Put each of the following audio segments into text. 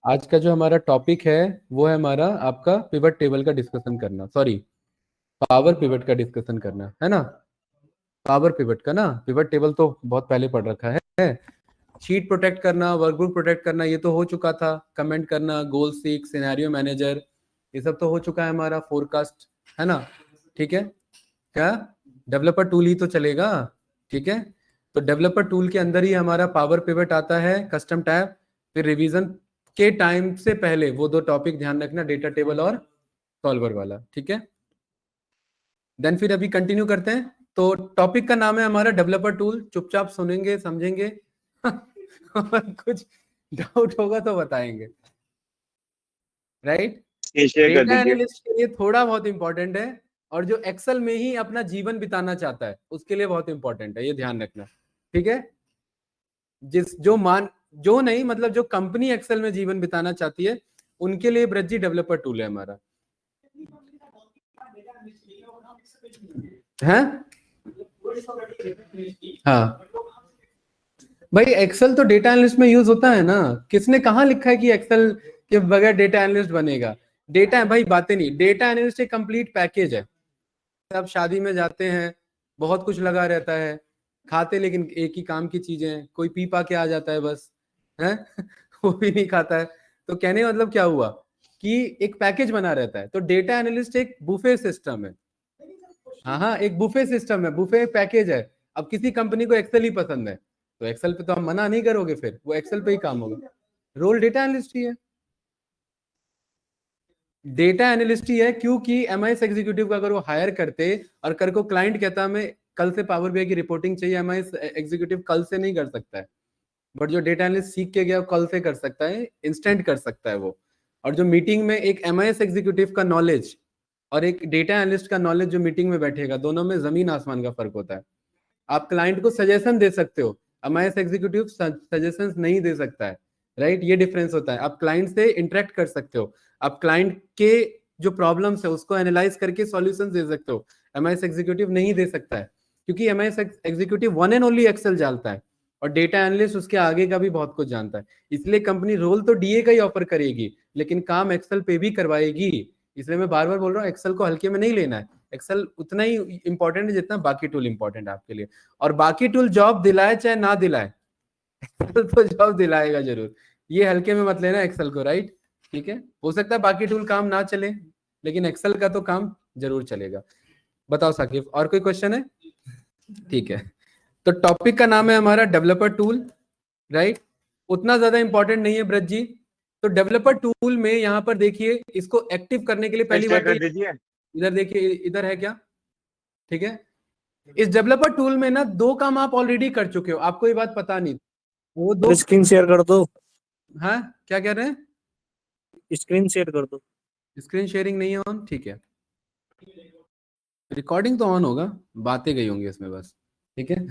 आज का जो हमारा टॉपिक है वो है हमारा आपका पिवट टेबल का डिस्कशन करना, सॉरी पावर पिवट का डिस्कशन करना है ना। पावर पिवट का ना, पिवट टेबल तो बहुत पहले पढ़ रखा है। शीट प्रोटेक्ट करना, वर्कबुक प्रोटेक्ट करना, ये तो हो चुका था। कमेंट करना, गोल सीक, सिनेरियो मैनेजर, ये सब तो हो चुका है हमारा। फोरकास्ट है ना, ठीक है। क्या डेवलपर टूल ही तो चलेगा, ठीक है। तो डेवलपर टूल के अंदर ही हमारा पावर पिवट आता है, कस्टम टैब। फिर रिवीजन के टाइम से पहले वो दो टॉपिक ध्यान रखना, डेटा टेबल और सॉल्वर वाला, ठीक है। देन फिर अभी कंटिन्यू करते हैं। तो टॉपिक का नाम है हमारा डेवलपर टूल। चुपचाप सुनेंगे, समझेंगे और कुछ डाउट होगा तो बताएंगे, राइट। शेयर कर डेटा दीजिए। एनालिस्ट के लिए थोड़ा बहुत इंपॉर्टेंट है, और जो एक्सेल में ही अपना जीवन बिताना चाहता है उसके लिए बहुत इंपॉर्टेंट है, ये ध्यान रखना, ठीक है। जो नहीं मतलब जो कंपनी एक्सेल में जीवन बिताना चाहती है उनके लिए ब्रजी डेवलपर टूल है हमारा, है। हाँ भाई, एक्सेल तो डेटा एनालिस्ट में यूज होता है ना। किसने कहा लिखा है कि एक्सेल के बगैर डेटा एनालिस्ट बनेगा? डेटा भाई बातें नहीं, डेटा एनालिस्ट एक कंप्लीट पैकेज है। आप शादी में जाते हैं, बहुत कुछ लगा रहता है, खाते लेकिन एक ही काम की चीजें हैं, कोई पी पा के आ जाता है बस, है वो भी नहीं खाता है। तो कहने का मतलब क्या हुआ कि एक पैकेज बना रहता है। तो डेटा एनालिस्ट एक बुफे सिस्टम है। हाँ हाँ, एक बुफे सिस्टम है, बुफे पैकेज है। अब किसी कंपनी को एक्सेल ही पसंद है तो एक्सेल पे तो हम मना नहीं करोगे, फिर वो एक्सेल पे ही काम होगा। रोल डेटा एनालिस्ट ही है, डेटा एनालिस्ट ही है। क्योंकि एमआईएस एग्जीक्यूटिव का अगर वो हायर करते और कर को क्लाइंट कहता हमें कल से पावर बीआई की रिपोर्टिंग चाहिए, एमआईएस एग्जीक्यूटिव कल से नहीं कर सकता है। बट जो डेटा एनालिस्ट सीख के गया वो कल से कर सकता है, इंस्टेंट कर सकता है वो। और जो मीटिंग में एक एमआईएस एग्जीक्यूटिव का नॉलेज और एक डेटा एनालिस्ट का नॉलेज जो मीटिंग में बैठेगा, दोनों में जमीन आसमान का फर्क होता है। आप क्लाइंट को सजेशन दे सकते हो, एमआईएस एग्जीक्यूटिव सजेशंस नहीं दे सकता है, राइट। ये डिफरेंस होता है। आप क्लाइंट से इंटरेक्ट कर सकते हो, आप क्लाइंट के जो प्रॉब्लम्स है उसको एनालाइज करके सॉल्यूशंस दे सकते हो, एमआईएस एग्जीक्यूटिव नहीं दे सकता है। क्योंकि MIS executive one and only Excel जानता है, और डेटा एनालिस्ट उसके आगे का भी बहुत कुछ जानता है। इसलिए कंपनी रोल तो डीए का ही ऑफर करेगी, लेकिन काम एक्सेल पे भी करवाएगी। इसलिए मैं बार बार बोल रहा हूँ, एक्सेल को हल्के में नहीं लेना है। एक्सेल उतना ही इंपॉर्टेंट है जितना बाकी टूल इंपॉर्टेंट है आपके लिए। और बाकी टूल जॉब दिलाए चाहे ना दिलाए, तो जॉब दिलाएगा जरूर। ये हल्के में मत लेना एक्सेल को, राइट। ठीक है, हो सकता है बाकी टूल काम ना चले, लेकिन एक्सेल का तो काम जरूर चलेगा। बताओ साकिब, और कोई क्वेश्चन है? ठीक है, तो टॉपिक का नाम है हमारा डेवलपर टूल, राइट। उतना ज्यादा इंपॉर्टेंट नहीं है ब्रज जी। तो डेवलपर टूल में यहाँ पर देखिए, इसको एक्टिव करने के लिए पहली शेयर बात कर तो दीजिए। इधर देखिए, इधर है क्या, ठीक है। इस डेवलपर टूल में ना दो काम आप ऑलरेडी कर चुके हो, आपको ये बात पता नहीं। वो दो, स्क्रीन शेयर कर दो। हाँ क्या कह रहे हैं? स्क्रीन शेयर कर दो। स्क्रीन शेयरिंग नहीं है ऑन, ठीक है। रिकॉर्डिंग तो ऑन होगा, बातें गई होंगी इसमें बस, ठीक है।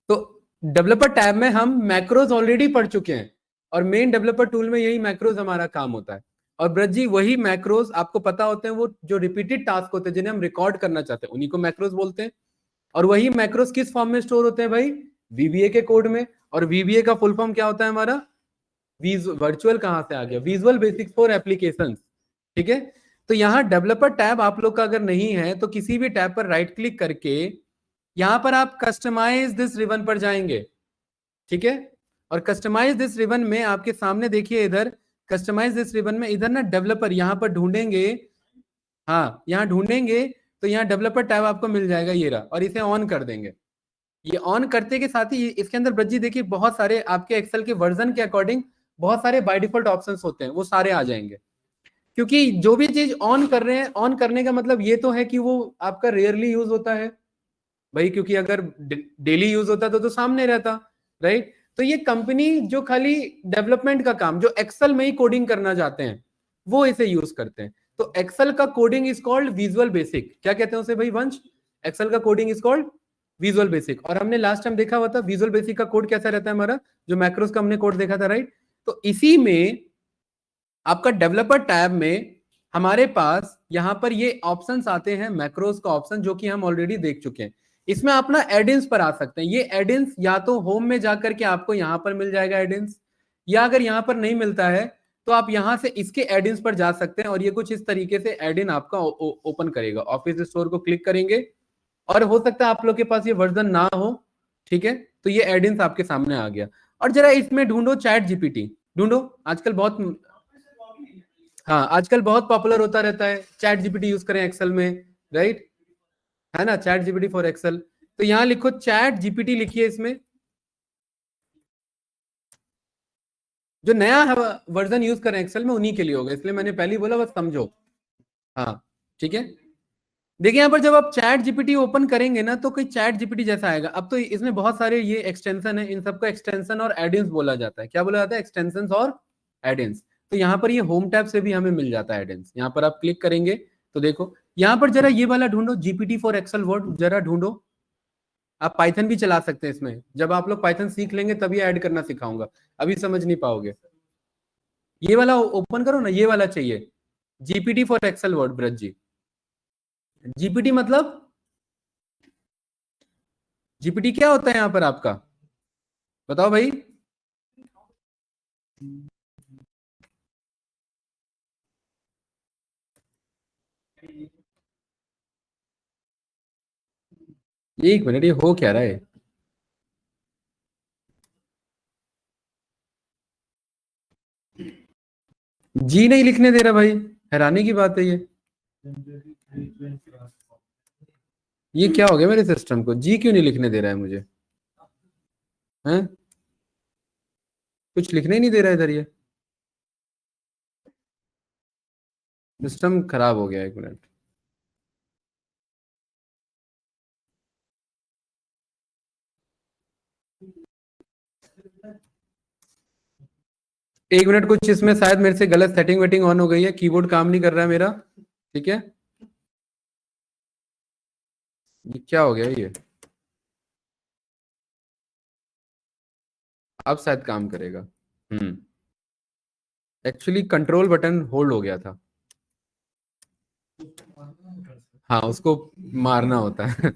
तो डेवलपर टैब में हम मैक्रोज ऑलरेडी पढ़ चुके हैं, और मेन डेवलपर टूल में यही मैक्रोज हमारा काम होता है। और ब्रज जी वही मैक्रोज आपको पता होते हैं, वो जो रिपीटेड टास्क होते हैं जिन्हें हम रिकॉर्ड करना चाहते हैं, उन्हीं को मैक्रोज बोलते हैं। और वही मैक्रोज किस फॉर्म में स्टोर होते हैं भाई? वीबीए के कोड में। और वीबीए का फुल फॉर्म क्या होता है हमारा? वर्चुअल कहां से आ गया? विजुअल बेसिक्स फॉर एप्लीकेशंस, ठीक है। तो यहाँ डेवलपर टैब आप लोग का अगर नहीं है तो किसी भी टैब पर राइट क्लिक करके यहां पर आप कस्टमाइज दिस रिबन पर जाएंगे, ठीक है। और कस्टमाइज दिस रिबन में आपके सामने देखिए, इधर कस्टमाइज दिस रिबन में इधर ना डेवलपर यहां पर ढूंढेंगे, हाँ यहाँ ढूंढेंगे तो यहाँ डेवलपर टैब आपको मिल जाएगा, ये रहा। और इसे ऑन कर देंगे। ये ऑन करते के साथ ही इसके अंदर ब्रजी देखिए, बहुत सारे आपके एक्सेल के वर्जन के अकॉर्डिंग बहुत सारे बाय डिफॉल्ट ऑप्शंस होते हैं, वो सारे आ जाएंगे। क्योंकि जो भी चीज ऑन कर रहे हैं, ऑन करने का मतलब ये तो है कि वो आपका रेयरली यूज होता है भाई, क्योंकि अगर डेली यूज होता तो सामने रहता, राइट। तो ये कंपनी जो खाली डेवलपमेंट का काम, जो एक्सेल में ही कोडिंग करना चाहते हैं, वो इसे यूज करते हैं। तो एक्सेल का coding is called visual basic. क्या कहते हैं उसे भाई वंश? एक्सेल का coding is called visual basic. और हमने लास्ट टाइम देखा हुआ था विजुअल बेसिक का कोड कैसा रहता है हमारा, जो मैक्रोस का हमने कोड देखा था, राइट। तो इसी में आपका डेवलपर टैब में हमारे पास यहां पर ये ऑप्शंस आते हैं, मैक्रोस का ऑप्शन, जो कि हम ऑलरेडी देख चुके हैं। इसमें अपना एडिंस पर आ सकते हैं। ये एडिंस या तो होम में जाकर के आपको यहां पर मिल जाएगा एडिंस, या अगर यहाँ पर नहीं मिलता है तो आप यहाँ से इसके एड-इन्स पर जा सकते हैं और ये कुछ इस तरीके से एड-इन आपका ओपन करेगा। ऑफिस स्टोर को क्लिक करेंगे और हो सकता है आप लोग के पास ये वर्जन ना हो, ठीक है, तो ये एड-इन्स आपके सामने आ गया। और जरा इसमें ढूंढो चैट जीपीटी, ढूंढो, आजकल बहुत, हाँ आजकल बहुत पॉपुलर होता रहता है, चैट जीपीटी यूज करें एक्सेल में, राइट, है ना, चैट जीपीटी फॉर एक्सेल। तो यहां लिखो चैट जीपीटी, लिखिए इसमें। जो नया वर्जन यूज करें एक्सेल में उन्हीं के लिए होगा, इसलिए मैंने पहले ही बोला, बस समझो। हाँ ठीक है, देखिए यहाँ पर जब आप चैट जीपीटी ओपन करेंगे ना तो कोई चैट जीपीटी जैसा आएगा। अब तो इसमें बहुत सारे ये एक्सटेंशन है, इन सबको एक्सटेंशन और एडिंस बोला जाता है। क्या बोला जाता है? एक्सटेंशन और एडिंस। तो यहाँ पर ये होम टैब से भी हमें मिल जाता है एडिंस। यहाँ पर आप क्लिक करेंगे तो देखो यहाँ पर जरा ये वाला ढूंढो, जीपीटी फॉर एक्सेल वर्ड, जरा ढूंढो। आप पाइथन भी चला सकते हैं इसमें, जब आप लोग पाइथन सीख लेंगे तभी ऐड करना सिखाऊंगा, अभी समझ नहीं पाओगे। ये वाला ओपन करो ना, ये वाला चाहिए, GPT for Excel Word, Braj ji. GPT मतलब, जीपीटी क्या होता है यहां पर आपका, बताओ भाई। एक मिनट, ये हो क्या रहा है? जी नहीं लिखने दे रहा भाई, हैरानी की बात है ये क्या हो गया मेरे सिस्टम को, जी क्यों नहीं लिखने दे रहा है मुझे, हैं? कुछ लिखने ही नहीं दे रहा है इधर, ये सिस्टम खराब हो गया, एक मिनट। एक मिनट, कुछ इसमें शायद मेरे से गलत सेटिंग वेटिंग ऑन हो गई है, कीबोर्ड काम नहीं कर रहा है मेरा, ठीक है। ये क्या हो गया ये, अब शायद काम करेगा। एक्चुअली कंट्रोल बटन होल्ड हो गया था, हाँ उसको मारना होता है।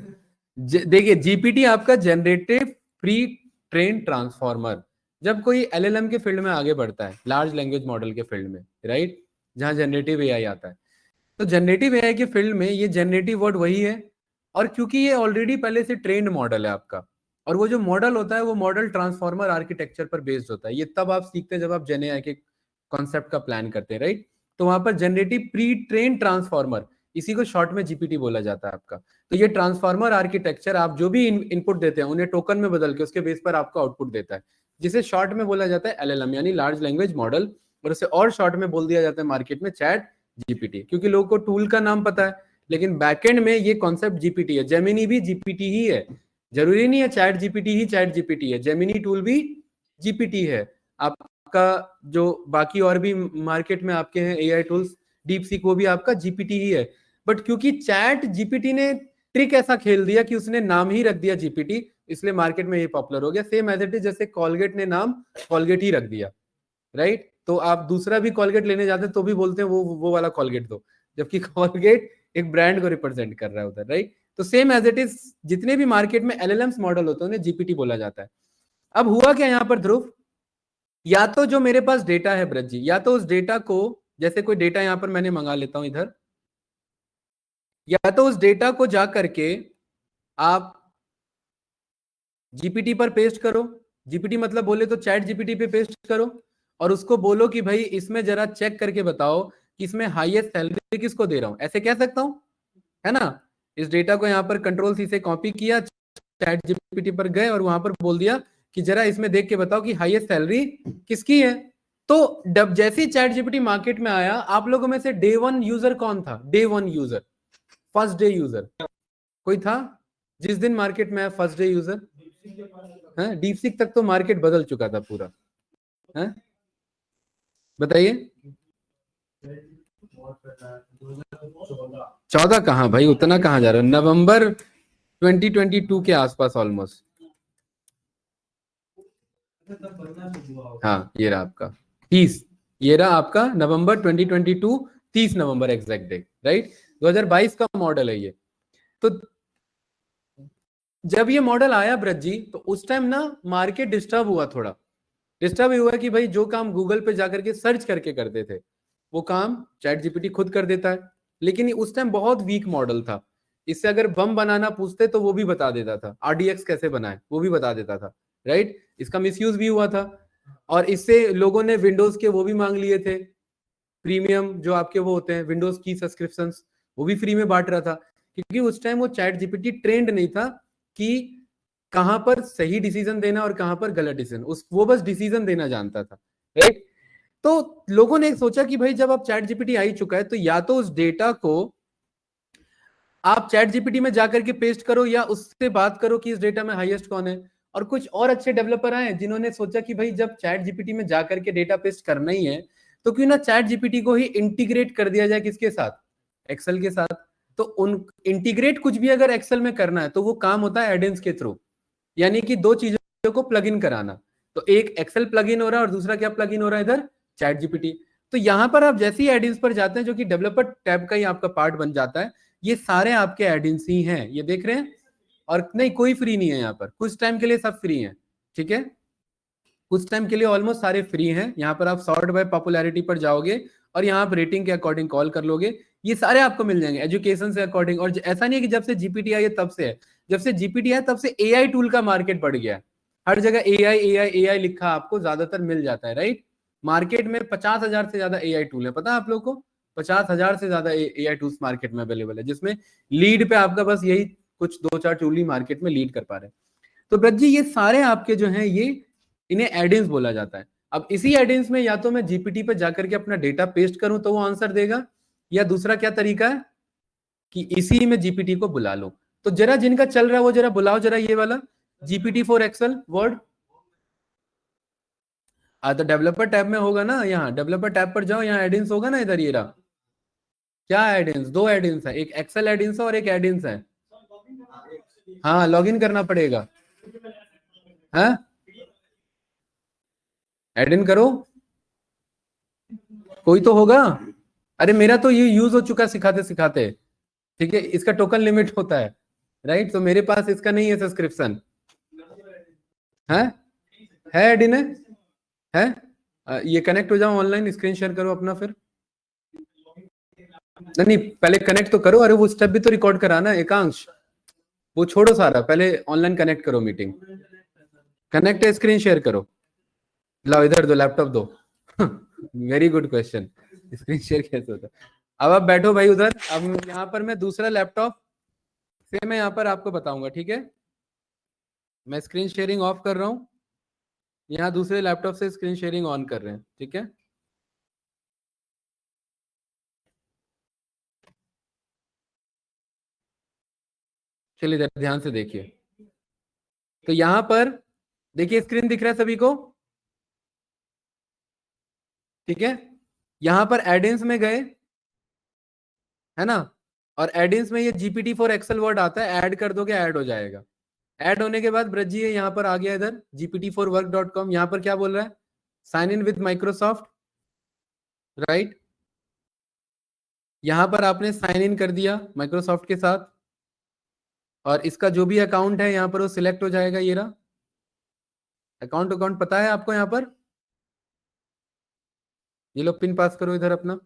देखिए जीपीटी आपका जनरेटिव प्री ट्रेन ट्रांसफॉर्मर, जब कोई एलएलएम के फील्ड में आगे बढ़ता है, लार्ज लैंग्वेज मॉडल के फील्ड में, राइट, जहां जनरेटिव एआई आता है, तो जनरेटिव एआई के फील्ड में ये जनरेटिव वर्ड वही है। और क्योंकि ये ऑलरेडी पहले से ट्रेंड मॉडल है आपका, और वो जो मॉडल होता है वो मॉडल ट्रांसफॉर्मर आर्किटेक्चर पर बेस्ड होता है। ये तब आप सीखते हैं जब आप जेन एआई के कॉन्सेप्ट का प्लान करते हैं, राइट। तो वहां पर जनरेटिव प्री ट्रेन ट्रांसफॉर्मर, इसी को शॉर्ट में जीपीटी बोला जाता है आपका। तो ये ट्रांसफॉर्मर आर्किटेक्चर, आप जो भी इनपुट देते हैं उन्हें टोकन में बदल के उसके बेस पर आपको आउटपुट देता है, जिसे शॉर्ट में बोला जाता है एलएलएम, यानी लार्ज लैंग्वेज मॉडल। और उसे और शॉर्ट में बोल दिया जाता है मार्केट में चैट जीपीटी, क्योंकि लोगों को टूल का नाम पता है, लेकिन बैकएंड में ये कॉन्सेप्ट जीपीटी है। जेमिनी भी जीपीटी ही है, जरूरी नहीं है चैट जीपीटी ही चैट जीपीटी है, जेमिनी टूल भी जीपीटी है आपका। जो बाकी और भी मार्केट में आपके हैं एआई टूल्स, डीप सीक, वो भी आपका जीपीटी ही है। बट क्योंकि चैट जीपीटी ने ट्रिक ऐसा खेल दिया कि उसने नाम ही रख दिया जीपीटी, इसलिए मार्केट में ये पॉपुलर हो गया। सेम एज इट इज, जैसे कॉलगेट ने नाम कॉलगेट ही रख दिया, राइट। तो आप दूसरा भी कॉलगेट लेने जाते हैं तो भी बोलते हैं वो वाला कॉलगेट दो, जबकि कॉलगेट एक ब्रांड को रिप्रेजेंट कर रहा है उधर, राइट। तो सेम एज इट इज, जितने भी मार्केट में एलएलएम्स मॉडल होते हैं उन्हें जीपीटी बोला जाता है। अब हुआ क्या यहाँ पर ध्रुव, या तो जो मेरे पास डेटा है ब्रज जी, या तो उस डेटा को, जैसे कोई डेटा यहाँ पर मैंने मंगा लेता हूं इधर, या तो उस डेटा को जा करके आप जीपीटी पर पेस्ट करो, जीपीटी मतलब बोले तो चैट जीपीटी पे पेस्ट करो, और उसको बोलो कि भाई इसमें जरा चेक करके बताओ कि इसमें हाईएस्ट सैलरी किसको दे रहा हूं, ऐसे कह सकता हूं, है ना। इस डेटा को यहाँ पर कंट्रोल सी से कॉपी किया, चैट जीपीटी पर गए और वहां पर बोल दिया कि जरा इसमें देख के बताओ कि हाईएस्ट सैलरी किसकी है। तो जब जैसे ही चैट जीपीटी मार्केट में आया, आप लोगों में से डे वन यूजर कौन था, day one user, first day user कोई था जिस दिन मार्केट में आया, फर्स्ट डे यूजर है? डीपसीक तक तो मार्केट बदल चुका था पूरा, है, बताइए। 14 कहाँ भाई, उतना कहाँ जा रहा है, नवंबर 2022 के आसपास ऑलमोस्ट। हाँ ये रहा आपका 30, ये रहा आपका नवंबर 2022, 30 नवंबर एग्जैक्ट डेट, राइट। 2022 का मॉडल है ये। तो जब ये मॉडल आया ब्रज जी, तो उस टाइम ना मार्केट डिस्टर्ब हुआ थोड़ा, डिस्टर्ब हुआ कि भाई जो काम गूगल पे जाकर के सर्च करके करते थे वो काम चैट जीपीटी खुद कर देता है। लेकिन उस टाइम बहुत वीक मॉडल था, इससे अगर बम बनाना पूछते तो वो भी बता देता था, आरडीएक्स कैसे बनाए वो भी बता देता था, राइट। इसका मिसयूज भी हुआ था और इससे लोगों ने विंडोज के वो भी मांग लिए थे, प्रीमियम जो आपके वो होते हैं विंडोज की सब्सक्रिप्शन, वो भी फ्री में बांट रहा था, क्योंकि उस टाइम वो चैट जीपीटी ट्रेंड नहीं था कि कहां पर सही डिसीजन देना और कहां पर गलत डिसीजन, उस वो बस डिसीजन देना जानता था, राइट। तो लोगों ने सोचा कि भाई जब अब चैट जीपीटी आ ही चुका है तो या तो उस डेटा को आप चैट जीपीटी में जाकर के पेस्ट करो या उससे बात करो कि इस डेटा में हाईएस्ट कौन है। और कुछ और अच्छे डेवलपर आए जिन्होंने सोचा कि भाई जब चैट जीपीटी में जाकर के डेटा पेस्ट करना ही है तो क्यों ना चैट जीपीटी को ही इंटीग्रेट कर दिया जाए, किसके साथ, एक्सेल के साथ। तो उन इंटीग्रेट कुछ भी अगर एक्सेल में करना है तो वो काम होता है एडेंस के थ्रू, यानी कि दो चीजों को प्लग इन कराना। तो एक एक्सेल प्लग इन हो रहा है और दूसरा क्या प्लग इन हो रहा है इधर, चैट जीपीटी। तो यहां पर आप जैसे ही एडिन्स पर जाते हैं जो कि डेवलपर टैब का ही आपका पार्ट बन जाता है, ये सारे आपके एडिन्स ही हैं, ये देख रहे हैं। और नहीं कोई फ्री नहीं है यहाँ पर, कुछ टाइम के लिए सब फ्री हैं, ठीक है, कुछ टाइम के लिए ऑलमोस्ट सारे फ्री हैं। यहाँ पर आप सॉर्ट बाय पॉपुलैरिटी पर जाओगे और यहाँ आप रेटिंग के अकॉर्डिंग कॉल कर लोगे, ये सारे आपको मिल जाएंगे एजुकेशन से अकॉर्डिंग। और ऐसा नहीं है कि जब से जीपीटी आई है तब से है, जब से जीपीटी आया तब से एआई टूल का मार्केट बढ़ गया है, हर जगह एआई एआई एआई लिखा आपको ज्यादातर मिल जाता है, राइट। मार्केट में 50,000 से ज्यादा एआई टूल है, पता है आप लोगों को, 50,000 से ज्यादा एआई टूल्स मार्केट में अवेलेबल है, जिसमें लीड पे आपका बस यही कुछ 2-4 टूल ही मार्केट में लीड कर पा रहे हैं। तो ब्रज जी ये सारे आपके जो हैं ये इन्हें एडिन्स बोला जाता है। अब इसी एडिन्स में या तो मैं जीपीटी पे जाकर के अपना डेटा पेस्ट करूं तो वो आंसर देगा, या दूसरा क्या तरीका है कि इसी में जीपीटी को बुला लो। तो जरा जिनका चल रहा है वो जरा बुलाओ जरा ये वाला जीपीटी फॉर एक्सेल वर्ड। तो डेवलपर टैब में होगा ना, यहाँ डेवलपर टैब पर जाओ, यहाँ एडिन्स होगा ना इधर, ये रहा। क्या एडिन्स, दो एडिन्स है, एक एक्सेल एडिन्स है और एक एडिन्स है। हाँ लॉगिन करना पड़ेगा, हाँ एडिन करो, कोई तो होगा। अरे मेरा तो ये यूज हो चुका सिखाते सिखाते, ठीक है, इसका टोकन लिमिट होता है, राइट। तो मेरे पास इसका नहीं है सब्सक्रिप्शन, है एडिन है। ये कनेक्ट हो जाओ ऑनलाइन, स्क्रीन शेयर करो अपना, फिर नहीं पहले कनेक्ट तो करो, अरे वो स्टेप भी तो रिकॉर्ड कराना है एकांश, वो छोड़ो सारा, पहले ऑनलाइन कनेक्ट करो, मीटिंग कनेक्ट है, स्क्रीन शेयर करो, लाओ इधर दो लैपटॉप दो। Very good question, screen share कैसे होता है। अब आप बैठो भाई उधर, अब यहाँ पर मैं दूसरा लैपटॉप से मैं यहाँ पर आपको बताऊंगा, ठीक है। मैं स्क्रीन शेयरिंग ऑफ कर रहा हूँ, यहाँ दूसरे लैपटॉप से स्क्रीन शेयरिंग ऑन कर रहे हैं, ठीक है। चलिए इधर ध्यान से देखिए, तो यहाँ पर देखिए स्क्रीन दिख रहा है सभी को, ठीक है। यहाँ पर एडिन्स में गए, है ना, और एडिन्स में ये जीपीटी फॉर एक्सेल वर्ड आता है, ऐड कर दोगे ऐड हो जाएगा। ऐड होने के बाद ब्रज जी यहाँ पर आ गया इधर gpt4work.com, यहाँ पर क्या बोल रहा है, sign in with Microsoft, right. यहाँ पर आपने साइन इन कर दिया माइक्रोसॉफ्ट के साथ, और इसका जो भी अकाउंट है यहाँ पर वो सिलेक्ट हो जाएगा, ये रहा अकाउंट पता है आपको यहाँ पर, ये लो पिन पास करो इधर अपना।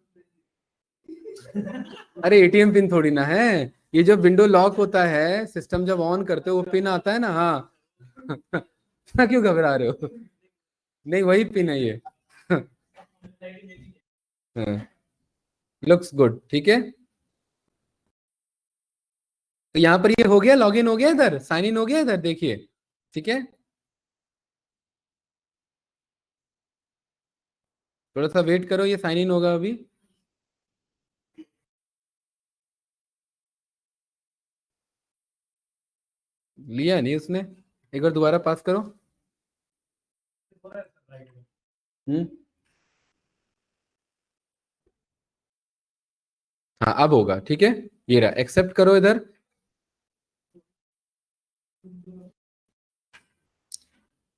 अरे एटीएम पिन थोड़ी ना है, ये जो विंडो लॉक होता है सिस्टम जब ऑन करते हो वो पिन आता है ना, हाँ। ना क्यों घबरा रहे हो, नहीं वही पिन है ये। लुक्स गुड, ठीक है। तो यहाँ पर ये हो गया, लॉगिन हो गया इधर, साइन इन हो गया इधर, देखिए, ठीक है। थोड़ा सा वेट करो, ये साइन इन होगा अभी। लिया नहीं उसने, एक बार दोबारा पास करो। हाँ अब होगा, ठीक है। ये रहा, एक्सेप्ट करो इधर,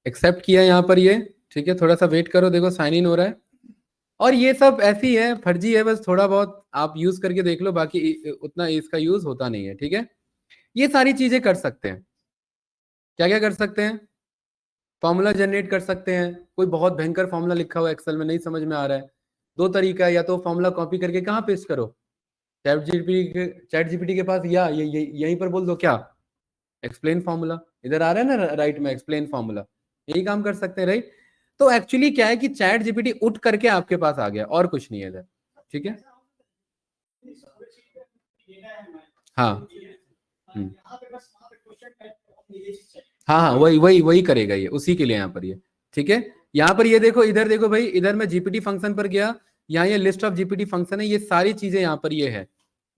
एक्सेप्ट किया यहाँ पर ये, ठीक है। थोड़ा सा वेट करो, देखो साइन इन हो रहा है। और ये सब ऐसी है, फर्जी है, बस थोड़ा बहुत आप यूज करके देख लो, बाकी उतना इसका यूज होता नहीं है, ठीक है। ये सारी चीजें कर सकते हैं, क्या क्या कर सकते हैं, फॉर्मूला जनरेट कर सकते हैं, कोई बहुत भयंकर फॉर्मूला लिखा हुआ एक्सेल में नहीं समझ में आ रहा है, दो तरीका है, या तो फॉर्मूला कॉपी करके कहाँ पेस्ट करो, चैट जीपीटी के पास, या यहीं पर बोल दो क्या, एक्सप्लेन फॉर्मूला, इधर आ रहा है ना राइट में एक्सप्लेन फॉर्मूला, यही काम कर सकते हैं राइट। तो एक्चुअली क्या है कि चैट जीपीटी उठ करके आपके पास आ गया और कुछ नहीं है इधर, ठीक है। हाँ हाँ हाँ, वही वही वही करेगा ये, उसी के लिए यहाँ पर ये, ठीक है। यहाँ पर ये देखो, इधर देखो भाई, इधर मैं जीपीटी फंक्शन पर गया, यहाँ ये लिस्ट ऑफ जीपीटी फंक्शन है, ये सारी चीजें यहाँ पर ये है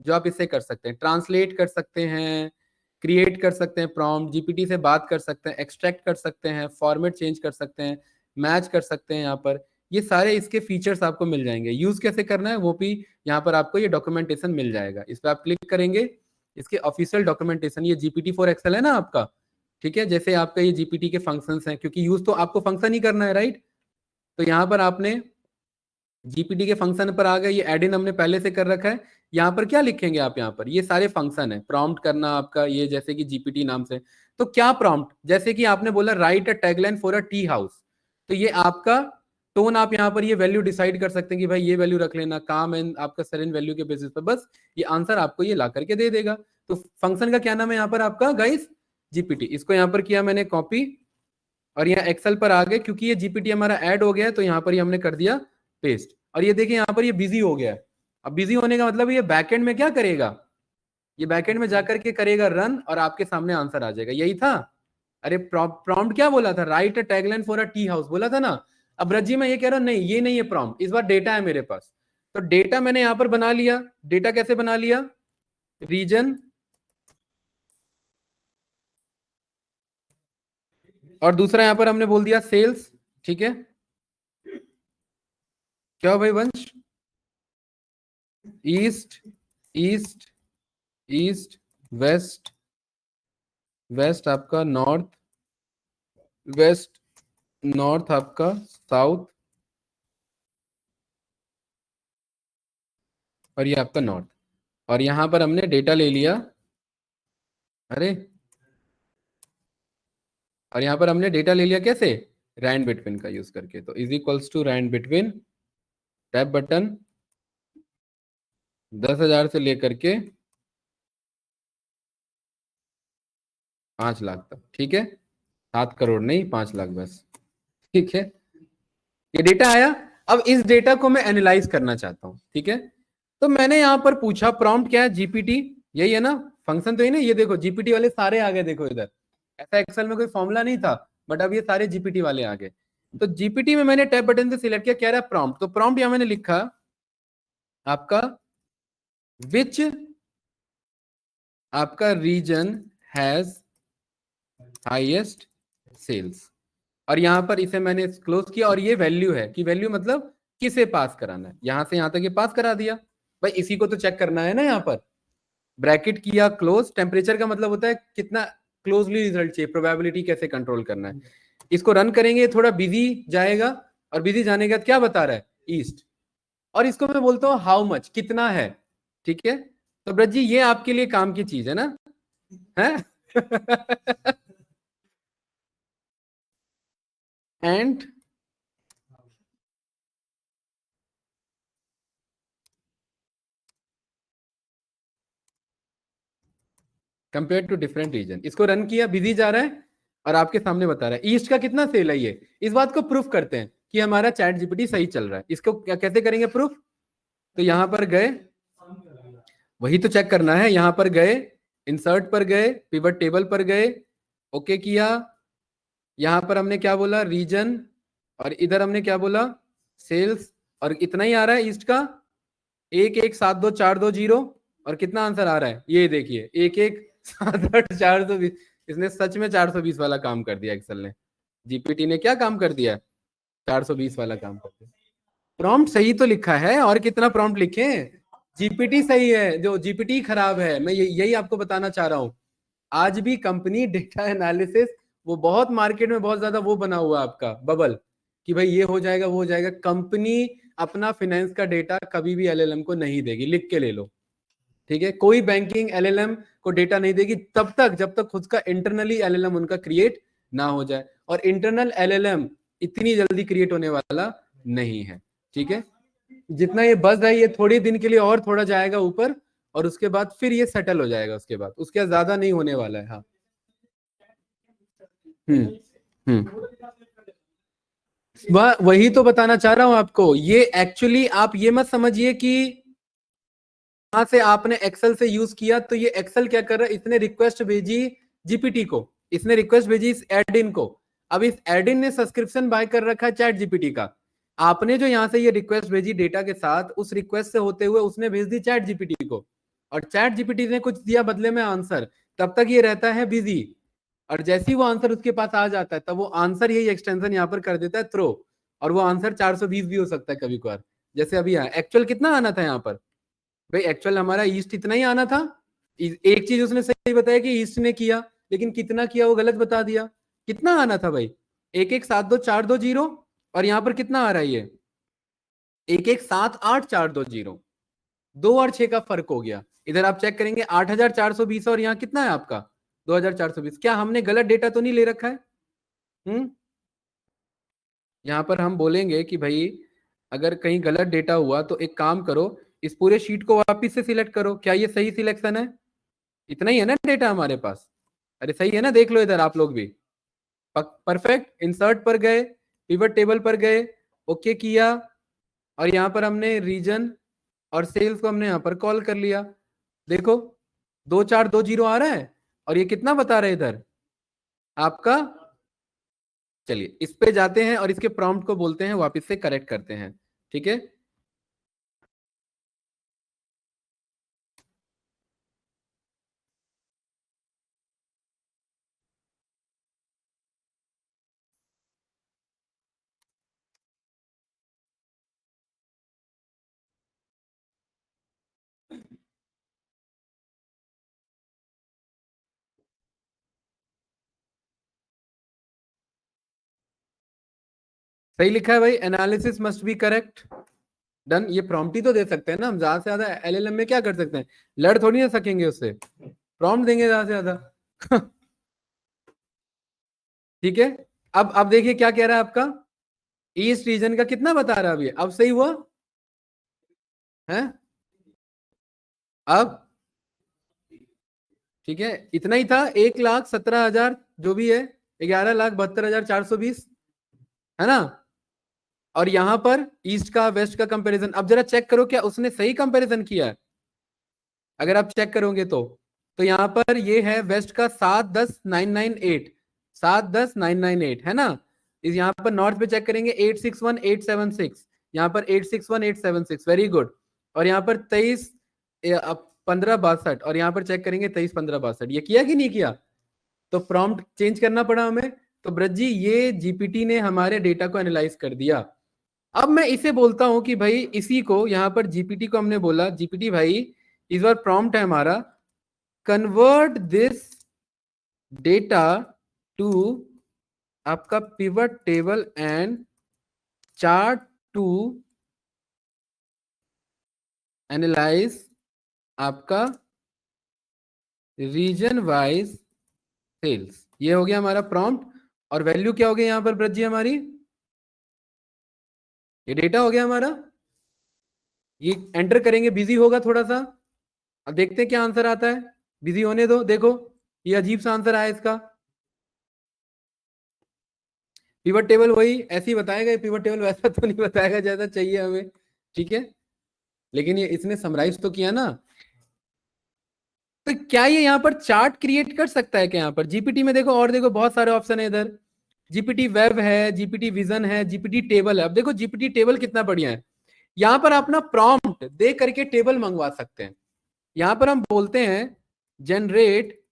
जो आप इससे कर सकते हैं, ट्रांसलेट कर सकते हैं, क्रिएट कर सकते हैं प्रॉम्प्ट, जीपीटी से बात कर सकते हैं, एक्सट्रैक्ट कर सकते हैं, फॉर्मेट चेंज कर सकते हैं, मैच कर सकते हैं। यहाँ पर ये सारे इसके फीचर्स आपको मिल जाएंगे, यूज कैसे करना है वो भी यहाँ पर आपको ये डॉक्यूमेंटेशन मिल जाएगा। इस पर आप क्लिक करेंगे, इसके ऑफिशियल डॉक्यूमेंटेशन, ये जीपीटी फॉर एक्सेल है ना आपका, ठीक है। जैसे आपका ये जीपीटी के फंक्शंस हैं, क्योंकि यूज तो आपको फंक्शन ही करना है राइट, तो यहाँ पर आपने जीपीटी के फंक्शन पर आ गए, ये एड इन हमने पहले से कर रखा है। यहाँ पर क्या लिखेंगे आप, यहाँ पर ये सारे फंक्शन है, प्रॉम्प्ट करना आपका, ये जैसे कि जीपीटी नाम से, तो क्या प्रॉम्प्ट, जैसे कि आपने बोला right a tagline for a tea house, तो ये आपका टोन, आप यहाँ पर ये वैल्यू डिसाइड कर सकते हैं कि भाई ये वैल्यू रख लेना, काम एंड आपका सरेन वैल्यू के बेसिस पर, बस ये आंसर आपको ये ला करके दे देगा। तो फंक्शन का क्या नाम है यहाँ पर आपका गाइस, जीपीटी। इसको यहाँ पर किया मैंने कॉपी, और यहाँ एक्सेल पर आ गए, क्योंकि ये जीपीटी हमारा ऐड हो गया है तो यहाँ पर ये हमने कर दिया पेस्ट। और ये देखिए यहाँ पर ये बिजी हो गया है। अब बिजी होने का मतलब ये बैकएंड में क्या करेगा, ये बैकएंड में जाकर के करेगा रन, और आपके सामने आंसर आ जाएगा, यही था। अरे प्रॉम्प्ट क्या बोला था, right a tagline for a tea house बोला था ना। अब रज्जी मैं ये कह रहा हूँ नहीं, ये नहीं है प्रॉम्प्ट, इस बार डेटा है मेरे पास, तो डेटा मैंने यहाँ पर बना लिया। डेटा कैसे बना लिया, रीजन, और दूसरा यहाँ पर हमने बोल दिया सेल्स, ठीक है। क्या भाई Vansh, east east east, west west आपका नॉर्थ, वेस्ट नॉर्थ आपका साउथ, और ये आपका नॉर्थ। और यहां पर हमने डेटा ले लिया, अरे, और यहां पर हमने डेटा ले लिया कैसे, रैंड बिटवीन का यूज करके, तो is equals to rand between, tap button, 10,000 से लेकर के 5 लाख तक, ठीक है। 7 करोड़ नहीं, 5 लाख बस, ठीक है। ये डेटा आया। अब इस डेटा को मैं एनालाइज करना चाहता हूं, ठीक है। तो मैंने यहां पर पूछा प्रॉम्प्ट क्या है, जीपीटी, यही है ना, फंक्शन तो ही ना, ये देखो जीपीटी वाले सारे आ गए, देखो इधर, ऐसा एक्सेल में कोई फॉर्मूला नहीं था, बट अब ये सारे जीपीटी वाले आ गए। तो जीपीटी में मैंने टैब बटन से सिलेक्ट किया, कह रहा है प्रॉम्प्ट, तो प्रॉम्प्ट यहां मैंने लिखा आपका विच आपका रीजन हैज हाईएस्ट सेल्स, और यहां पर इसे मैंने क्लोज किया, और ये वैल्यू है कि वैल्यू मतलब किसे पास कराना है, यहां से यहां तक ये पास करा दिया, भाई इसी को तो चेक करना है ना। यहाँ पर ब्रैकेट किया क्लोज, टेम्परेचर का मतलब होता है कितना क्लोजली रिजल्ट चाहिए, प्रोबेबिलिटी कैसे कंट्रोल करना है। इसको रन करेंगे, थोड़ा बिजी जाएगा, और बिजी जाने के बाद क्या बता रहा है, ईस्ट, और इसको मैं बोलता हूँ हाउ मच, कितना है, ठीक है। तो ब्रज जी ये आपके लिए काम की चीज है ना, है and compare to different region, इसको रन किया, बिजी जा रहा है, और आपके सामने बता रहा है ईस्ट का कितना सेल है ये। इस बात को प्रूफ करते हैं कि हमारा चैट जीपीटी सही चल रहा है, इसको कैसे करेंगे प्रूफ, तो यहां पर गए, वही तो चेक करना है, यहां पर गए, इंसर्ट पर गए, पिवट टेबल पर गए, ओके किया, यहां पर हमने क्या बोला, रीजन, और इधर हमने क्या बोला, सेल्स, और इतना ही आ रहा है ईस्ट का, 117240, और कितना आंसर आ रहा है ये देखिए, 1178,420। इसने सच में 420 वाला काम कर दिया, एक्सेल ने, जीपीटी ने क्या काम कर दिया, 420 वाला काम कर दिया। प्रॉम्प्ट सही तो लिखा है, और कितना प्रॉम्प्ट लिखे, जीपीटी सही है, जो जीपीटी खराब है, मैं यही आपको बताना चाह रहा हूं। आज भी कंपनी डेटा एनालिसिस, वो बहुत मार्केट में बहुत ज्यादा वो बना हुआ आपका बबल, कि भाई ये हो जाएगा वो हो जाएगा, कंपनी अपना फाइनेंस का डेटा कभी भी एलएलएम को नहीं देगी, लिख के ले लो, ठीक है। कोई बैंकिंग एलएलएम को डेटा नहीं देगी तब तक जब तक खुद का इंटरनली एलएलएम उनका क्रिएट ना हो जाए। और इंटरनल LLM इतनी जल्दी क्रिएट होने वाला नहीं है। ठीक है, जितना ये बज है ये थोड़ी दिन के लिए और थोड़ा जाएगा ऊपर और उसके बाद फिर ये सेटल हो जाएगा, उसके बाद उसके ज्यादा नहीं होने वाला है। हाँ वही तो बताना चाह रहा हूं आपको। ये एक्चुअली आप ये मत समझिए कि यहां से आपने एक्सेल से यूज किया तो ये एक्सेल क्या कर रहा है, इसने रिक्वेस्ट भेजी जीपीटी को, इसने रिक्वेस्ट भेजी इस एडइन को। अब इस एडइन ने सब्सक्रिप्शन बाय कर रखा है चैट जीपीटी का। आपने जो यहां से ये रिक्वेस्ट भेजी डेटा के साथ, उस रिक्वेस्ट से होते हुए उसने भेज दी चैट जीपीटी को, और चैट जीपीटी ने कुछ दिया बदले में आंसर, तब तक ये रहता है बिजी। और जैसे ही वो आंसर उसके पास आ जाता है तब वो आंसर यही एक्सटेंशन यहाँ पर कर देता है थ्रो, और वो आंसर 420 भी हो सकता है कभी कभार। जैसे अभी एक्चुअल कितना आना था यहाँ पर भाई, एक्चुअल हमारा ईस्ट इतना ही आना था। एक चीज उसने सही बताया कि ईस्ट ने किया, लेकिन कितना किया वो गलत बता दिया। कितना आना था भाई, 117242 और यहाँ पर कितना आ रहा है ये 117842, 2 और 6 का फर्क हो गया। इधर आप चेक करेंगे 8420 और यहाँ कितना है आपका 2420। क्या हमने गलत डेटा तो नहीं ले रखा है? यहाँ पर हम बोलेंगे कि भाई अगर कहीं गलत डेटा हुआ तो एक काम करो, इस पूरे शीट को वापस से सिलेक्ट करो। क्या ये सही सिलेक्शन है? इतना ही है ना डेटा हमारे पास? अरे सही है ना, देख लो इधर आप लोग भी। परफेक्ट। इंसर्ट पर गए, पिवट टेबल पर गए, ओके किया, और यहाँ पर हमने रीजन और सेल्स को हमने यहाँ पर कॉल कर लिया। देखो 2420 आ रहा है, और ये कितना बता रहे इधर आपका। चलिए इस पे जाते हैं और इसके प्रॉम्प्ट को बोलते हैं वापस से करेक्ट करते हैं। ठीक है, सही लिखा है भाई, analysis must be correct. Done. ये प्रॉम्प्ट ही तो दे सकते हैं ना हम, ज्यादा से ज्यादा LLM में क्या कर सकते हैं, लड़ थोड़ी ना सकेंगे उससे, प्रॉम्प्ट देंगे ज्यादा से ज्यादा। ठीक है, अब देखिए क्या कह रहा है आपका, ईस्ट रीजन का कितना बता रहा है अभी, अब सही हुआ है? अब ठीक है, इतना ही था, 1,17,000 जो भी है, 11,72,420 है ना। और यहां पर ईस्ट का वेस्ट का कंपैरिजन, अब जरा चेक करो क्या उसने सही कंपैरिजन किया है। अगर आप चेक करोगे तो यहां पर ये है वेस्ट का 710,998, 710,998 है ना। इस यहाँ पर नॉर्थ पे चेक करेंगे 861,876, यहाँ पर 861,876, वेरी गुड। और यहाँ पर 23,15,62, और यहाँ पर चेक करेंगे 23,15,62। ये किया कि नहीं किया? तो प्रॉम्प्ट चेंज करना पड़ा हमें। तो ब्रज जी ये जीपीटी ने हमारे डेटा को एनालाइज कर दिया। अब मैं इसे बोलता हूं कि भाई इसी को यहाँ पर जीपीटी को हमने बोला, जीपीटी भाई इस बार प्रॉम्प्ट है हमारा, कन्वर्ट दिस डेटा टू आपका pivot table and chart to analyse आपका रीजन वाइज सेल्स। ये हो गया हमारा प्रॉम्प्ट, और वैल्यू क्या हो गया यहाँ पर ब्रज जी हमारी, ये डेटा हो गया हमारा। ये एंटर करेंगे, बिजी होगा थोड़ा सा, अब देखते हैं क्या आंसर आता है। बिजी होने दो, देखो ये अजीब सा आंसर आया इसका। पिवट टेबल वही ऐसे ही बताएगा, पिवट टेबल वैसा तो नहीं बताएगा जैसा चाहिए हमें। ठीक है, लेकिन ये इसने समराइज तो किया ना। तो क्या ये यहाँ पर चार्ट क्रिएट कर सकता है क्या? यहाँ पर जीपीटी में देखो, और देखो बहुत सारे ऑप्शन है इधर, जीपीटी वेब है, जीपीटी विजन है, जीपीटी टेबल है। अब देखो जीपीटी टेबल कितना बढ़िया है, यहाँ पर आप ना प्रॉम्प्ट दे करके टेबल मंगवा सकते हैं। यहाँ पर हम बोलते हैं जनरेट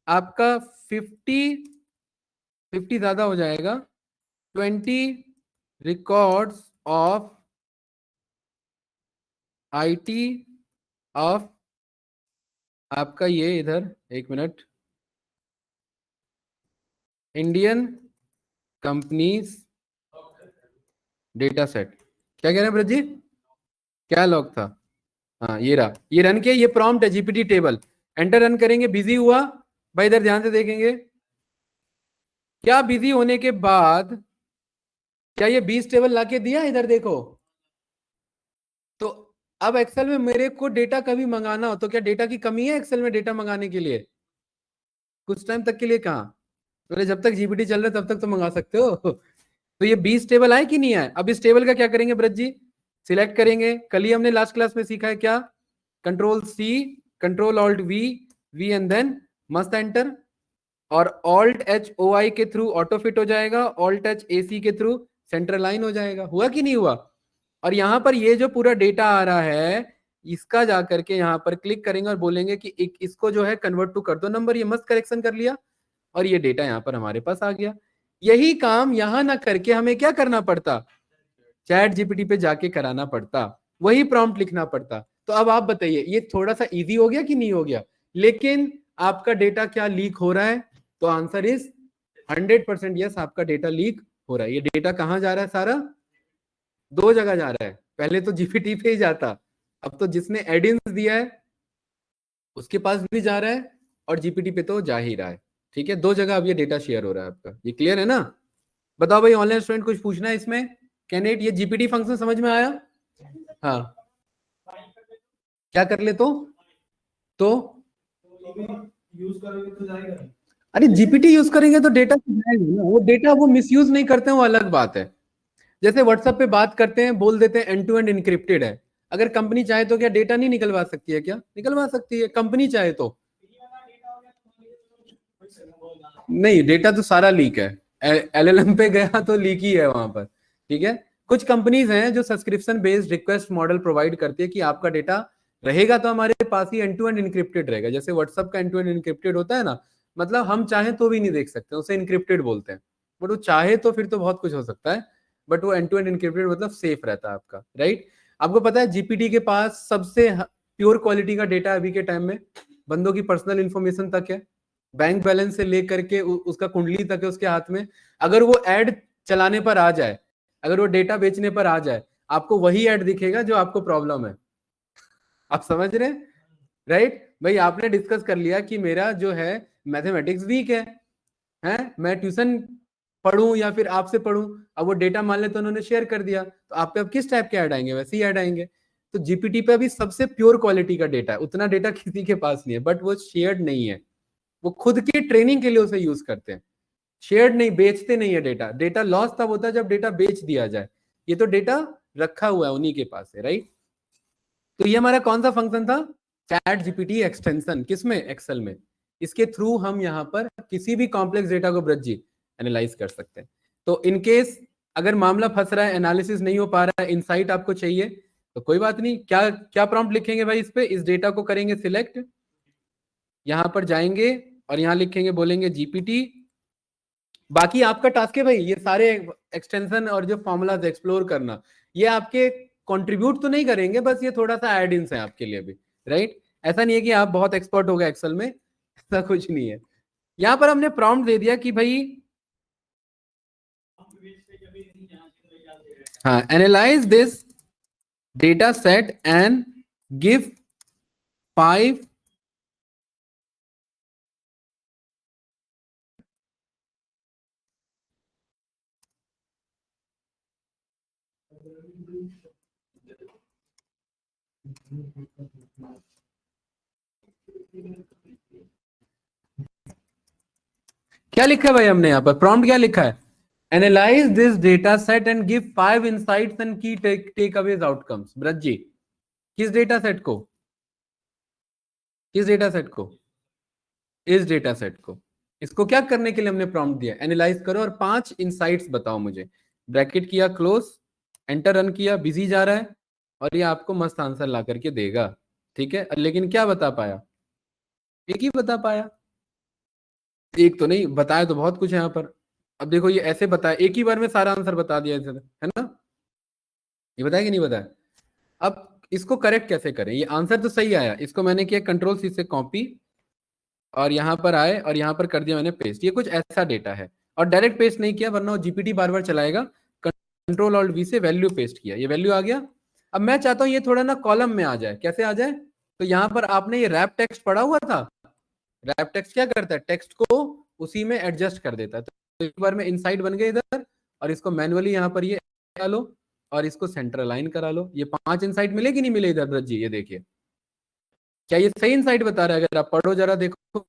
आपका 50 ज्यादा हो जाएगा, 20 रिकॉर्ड्स ऑफ आईटी ऑफ आपका ये इधर, एक minute, Indian companies data set. क्या कह रहे हैं ब्रज जी, क्या लॉग था? हाँ ये रहा, ये रन किया, ये प्रॉम्प्ट है जीपीटी टेबल। एंटर रन करेंगे, बिजी हुआ भाई, इधर ध्यान से देखेंगे, क्या बिजी होने के बाद क्या ये 20 टेबल लाके दिया, इधर देखो। तो अब एक्सेल में मेरे को डेटा कभी मंगाना हो तो क्या डेटा की कमी है एक्सेल में डेटा मंगाने के लिए? कुछ टाइम तक के लिए कहाँ, बोले जब तक जीपीटी चल रहा है तब तक तो मंगा सकते हो। तो ये 20 टेबल आए कि नहीं आए? अब इस टेबल का क्या करेंगे ब्रज जी? सिलेक्ट करेंगे। कल ही हमने लास्ट क्लास में सीखा है क्या? Control C, control alt V, V and then must enter, और ऑल्ट एच ओ आई के थ्रू ऑटो फिट हो जाएगा, ऑल्ट एच ए सी के थ्रू सेंट्रल लाइन हो जाएगा। हुआ कि नहीं हुआ? और यहां पर ये जो पूरा डेटा आ रहा है इसका जाकर के यहाँ पर क्लिक करेंगे और बोलेंगे कि इसको जो है कन्वर्ट टू कर दो नंबर। ये मस्त करेक्शन कर लिया और ये डेटा यहाँ पर हमारे पास आ गया। यही काम यहां ना करके हमें क्या करना पड़ता? चैट जीपीटी पे जाके कराना पड़ता, वही प्रॉम्प्ट लिखना पड़ता। तो अब आप बताइए ये थोड़ा सा इजी हो गया कि नहीं हो गया? लेकिन आपका डेटा क्या लीक हो रहा है? तो आंसर इज 100% यस, आपका डेटा लीक हो रहा है। ये डेटा कहां जा रहा है सारा? दो जगह जा रहा है। पहले तो जीपीटी पे ही जाता, अब तो जिसने एडिंस दिया है उसके पास भी जा रहा है और जीपीटी पे तो जा ही रहा है। ठीक है, दो जगह अब ये डेटा शेयर हो रहा है आपका। ये क्लियर है ना? बताओ भाई ऑनलाइन स्टूडेंट कुछ पूछना है इसमें? कैंडिडेट ये जीपीटी फंक्शन समझ में आया? हाँ, क्या कर ले तो यूज करोगे तो जाएगा। अरे जीपीटी यूज करेंगे तो डेटा जाएगा ना। वो डेटा वो मिसयूज नहीं करते हैं, वो अलग बात है। जैसे व्हाट्सएप पे बात करते हैं, बोल देते हैं एंड टू एंड इनक्रिप्टेड है। अगर कंपनी चाहे तो क्या डेटा नहीं निकलवा सकती है? क्या निकलवा सकती है कंपनी चाहे तो। नहीं, डेटा तो सारा लीक है। एलएलएम पे गया तो लीक ही है वहां पर। ठीक है, कुछ कंपनीज हैं जो subscription based request model provide करती है कि आपका डेटा रहेगा तो हमारे पास ही एंड टू एंड इनक्रिप्टेड रहेगा। जैसे व्हाट्सएप का एंड टू एंड इनक्रिप्टेड होता है ना, मतलब हम चाहे तो भी नहीं देख सकते, उसे इनक्रिप्टेड बोलते हैं। बट वो चाहे तो फिर तो बहुत कुछ हो सकता है, बट वो एंड टू एंड इनक्रिप्टेड मतलब सेफ रहता है आपका, राइट? आपको पता है जीपीटी के पास सबसे प्योर क्वालिटी का डेटा अभी के टाइम में बंदों की पर्सनल इंफॉर्मेशन तक है, बैंक बैलेंस से लेकर के उसका कुंडली तक है उसके हाथ में। अगर वो एड चलाने पर आ जाए, अगर वो डेटा बेचने पर आ जाए, आपको वही एड दिखेगा जो आपको प्रॉब्लम है। आप समझ रहे हैं, राइट? भाई आपने डिस्कस कर लिया कि मेरा जो है मैथमेटिक्स वीक है, मैं ट्यूशन पढ़ूं या फिर आपसे पढ़ूं। अब वो डेटा मान ले तो उन्होंने शेयर कर दिया, तो आप पे अब किस टाइप के ऐड आएंगे? वैसे ही ऐड आएंगे। तो जीपीटी पे अभी सबसे प्योर क्वालिटी का डेटा है, उतना डेटा किसी के पास नहीं है, बट वो शेयर्ड नहीं है। वो खुद की ट्रेनिंग के लिए उसे यूज करते हैं, शेयर्ड नहीं, बेचते नहीं है डेटा। डेटा लॉस तब होता है जब डेटा बेच दिया जाए। ये तो डेटा रखा हुआ है उन्हीं के पास है, राइट? तो ये हमारा कौन सा फंक्शन था? Chat GPT extension. किसमें? एक्सेल में। इसके थ्रू हम यहाँ पर किसी भी कॉम्प्लेक्स डेटा को ब्रज जी एनालाइज कर सकते हैं। तो इनकेस अगर मामला फंस रहा है, एनालिसिस नहीं हो पा रहा है, इनसाइट आपको चाहिए, तो कोई बात नहीं। क्या क्या प्रॉम्प्ट लिखेंगे भाई इस पे? इस डेटा को करेंगे सिलेक्ट, यहां पर जाएंगे और यहां लिखेंगे, बोलेंगे जीपीटी। बाकी आपका टास्क है भाई ये सारे एक्सटेंशन और जो फॉर्मूलाज एक्सप्लोर करना। ये आपके कंट्रीब्यूट तो नहीं करेंगे, बस ये थोड़ा सा एड इन्स है आपके लिए भी, राइट? ऐसा नहीं है कि आप बहुत एक्सपर्ट हो गए एक्सेल में, ऐसा कुछ नहीं है। यहां पर हमने प्रॉम्प्ट दे दिया कि भाई हाँ, analyse this data set and give 5 क्या लिखा है भाई हमने यहाँ पर? प्रॉम्प्ट क्या लिखा है? Analyse this data set and give 5 insights and की टेक अवेज आउटकम्स। ब्रज जी किस डेटा सेट को? किस डेटा सेट को? इस डेटा सेट को। इसको क्या करने के लिए हमने प्रॉम्प्ट दिया? एनालाइज करो और 5 इनसाइट्स बताओ मुझे। ब्रैकेट किया क्लोज, एंटर रन किया, बिजी जा रहा है और ये आपको मस्त आंसर ला करके देगा। ठीक है, लेकिन क्या बता पाया? एक ही बता पाया, एक तो नहीं बताया, तो बहुत कुछ है यहाँ पर। अब देखो ये ऐसे बताया, एक ही बार में सारा आंसर बता दिया है ना? ये बताया कि नहीं बताया? अब इसको करेक्ट कैसे करें? ये आंसर तो सही आया, इसको मैंने किया कंट्रोल सी से कॉपी और यहां पर आए और यहां पर कर दिया मैंने पेस्ट। ये कुछ ऐसा डेटा है और डायरेक्ट पेस्ट नहीं किया वरना वो जीपीटी बार बार चलाएगा। कंट्रोल ऑल्ट वी से वैल्यू पेस्ट किया, ये वैल्यू आ गया। अब मैं चाहता हूं ये थोड़ा ना कॉलम में आ जाए। कैसे आ जाए? तो यहां पर आपने ये रैप टेक्स्ट पढ़ा हुआ था। रैप टेक्स्ट क्या करता है? टेक्स्ट को उसी में एडजस्ट कर देता है। एक बार में इनसाइट बन गए इधर, और इसको मैनुअली यहाँ पर ये लो और इसको सेंटर अलाइन करा लो। ये 5 इनसाइट मिले कि नहीं मिले इधर ब्रज जी? ये देखिए, क्या ये सही इनसाइट बता रहा है? अगर आप पढ़ो जरा देखो,